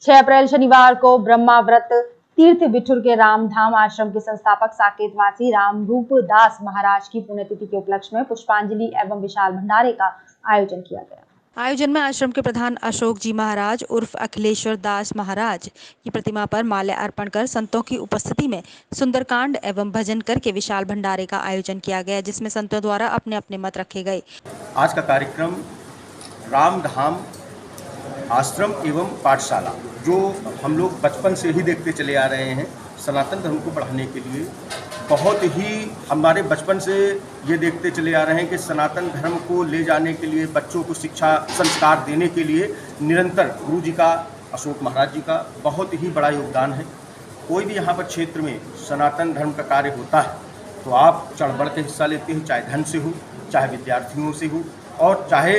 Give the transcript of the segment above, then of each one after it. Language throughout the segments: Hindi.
6 अप्रैल शनिवार को ब्रह्माव्रत तीर्थ बिठूर के रामधाम आश्रम के संस्थापक साकेतवासी रामरूप दास महाराज की पुण्यतिथि के उपलक्ष्य में पुष्पांजलि एवं विशाल भंडारे का आयोजन किया गया। आयोजन में आश्रम के प्रधान अशोक जी महाराज उर्फ अखिलेश्वर दास महाराज की प्रतिमा पर माल्या अर्पण कर संतों की उपस्थिति में सुंदरकांड एवं भजन करके विशाल भंडारे का आयोजन किया गया, जिसमें संतों द्वारा अपने अपने मत रखे गए। आज का कार्यक्रम रामधाम आश्रम एवं पाठशाला, जो हम लोग बचपन से ही देखते चले आ रहे हैं, सनातन धर्म को बढ़ाने के लिए बहुत ही हमारे बचपन से ये देखते चले आ रहे हैं कि सनातन धर्म को ले जाने के लिए, बच्चों को शिक्षा संस्कार देने के लिए निरंतर गुरु जी का, अशोक महाराज जी का बहुत ही बड़ा योगदान है। कोई भी यहाँ पर क्षेत्र में सनातन धर्म का कार्य होता है तो आप चढ़ बढ़ के हिस्सा लेते हैं, चाहे धन से हो, चाहे विद्यार्थियों से हो और चाहे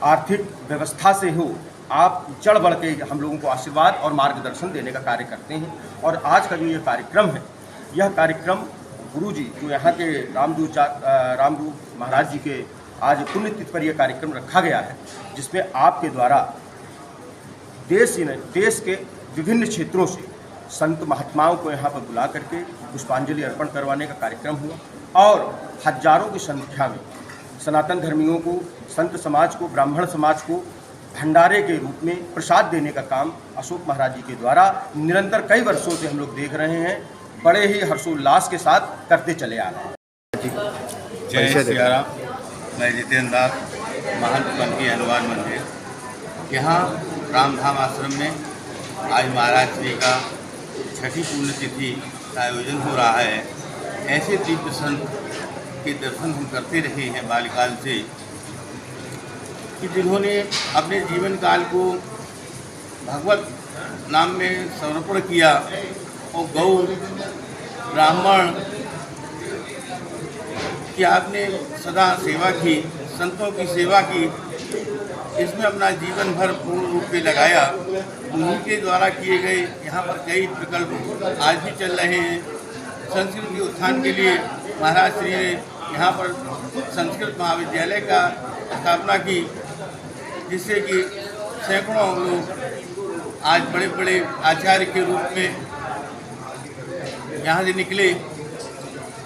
आर्थिक व्यवस्था से हो। आप चढ़ बढ़ के हम लोगों को आशीर्वाद और मार्गदर्शन देने का कार्य करते हैं। और आज का जो ये कार्यक्रम है, यह कार्यक्रम गुरु जी जो यहाँ के रामरूप महाराज जी के आज पुण्यतिथि पर यह कार्यक्रम रखा गया है, जिसमें आपके द्वारा देश के विभिन्न क्षेत्रों से संत महात्माओं को यहाँ पर बुला करके पुष्पांजलि अर्पण करवाने का कार्यक्रम हुआ और हजारों की संख्या में सनातन धर्मियों को, संत समाज को, ब्राह्मण समाज को भंडारे के रूप में प्रसाद देने का काम अशोक महाराज जी के द्वारा निरंतर कई वर्षों से हम लोग देख रहे हैं, बड़े ही हर्षोल्लास के साथ करते चले आ रहे हैं। जय सिया राम। मैं जितेंद्र दास, महंत पंथी हनुमान मंदिर, यहाँ रामधाम आश्रम में आज महाराज श्री का छठी पुण्यतिथि का आयोजन हो रहा है। ऐसे दिव्य संत के दर्शन हम करते रहे हैं बाल्यकाल से, कि जिन्होंने अपने जीवन काल को भगवत नाम में समर्पण किया और गौ ब्राह्मण की आपने सदा सेवा की, संतों की सेवा की, इसमें अपना जीवन भर पूर्ण रूप से लगाया। उनके द्वारा किए गए यहाँ पर कई प्रकल्प आज भी चल रहे हैं। संस्कृत के उत्थान के लिए महाराज श्री ने यहाँ पर संस्कृत महाविद्यालय का स्थापना की, जिससे कि सैकड़ों लोग आज बड़े बड़े आचार्य के रूप में यहाँ से निकले।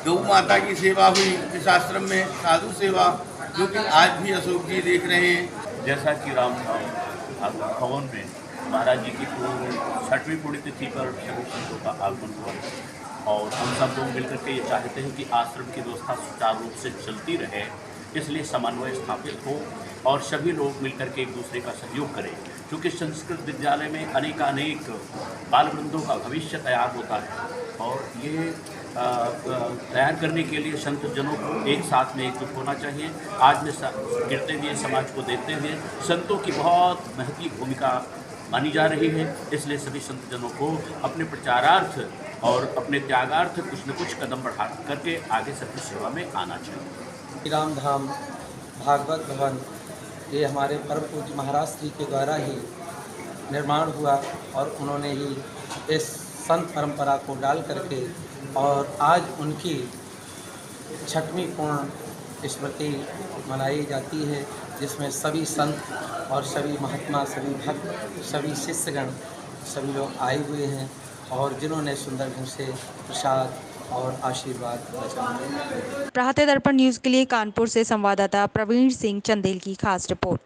गौ माता की सेवा हुई इस आश्रम में, साधु सेवा, जो कि आज भी अशोक जी देख रहे हैं। जैसा कि रामधाम भवन में महाराज जी की 6वीं पुण्यतिथि पर सभी संतों का आगमन हुआ और हम सब लोग मिलकर के ये चाहते हैं कि आश्रम की व्यवस्था सुचारू रूप से चलती रहे, इसलिए समन्वय स्थापित हो और सभी लोग मिलकर के एक दूसरे का सहयोग करें, क्योंकि संस्कृत विद्यालय में अनेक बाल वृंदों का भविष्य तैयार होता है और ये तैयार करने के लिए संत जनों को एक साथ में एकजुट होना चाहिए। आज में गिरते हुए समाज को देखते हुए संतों की बहुत महत्वपूर्ण भूमिका मानी जा रही है, इसलिए सभी संत जनों को अपने प्रचारार्थ और अपने त्यागार्थ कुछ न कुछ कदम बढ़ा करके आगे सबकी सेवा में आना चाहिए। रामधाम भागवत भवन ये हमारे परम पूज्य महाराज श्री के द्वारा ही निर्माण हुआ और उन्होंने ही इस संत परंपरा को डाल करके और आज उनकी 6वीं पूर्ण स्मृति मनाई जाती है, जिसमें सभी संत और सभी महात्मा, सभी भक्त, सभी शिष्यगण, सभी लोग आए हुए हैं और जिन्होंने सुंदर ढंग से प्रसाद और आशीर्वाद बचाया। प्रभात दर्पण न्यूज़ के लिए कानपुर से संवाददाता प्रवीण सिंह चंदेल की खास रिपोर्ट।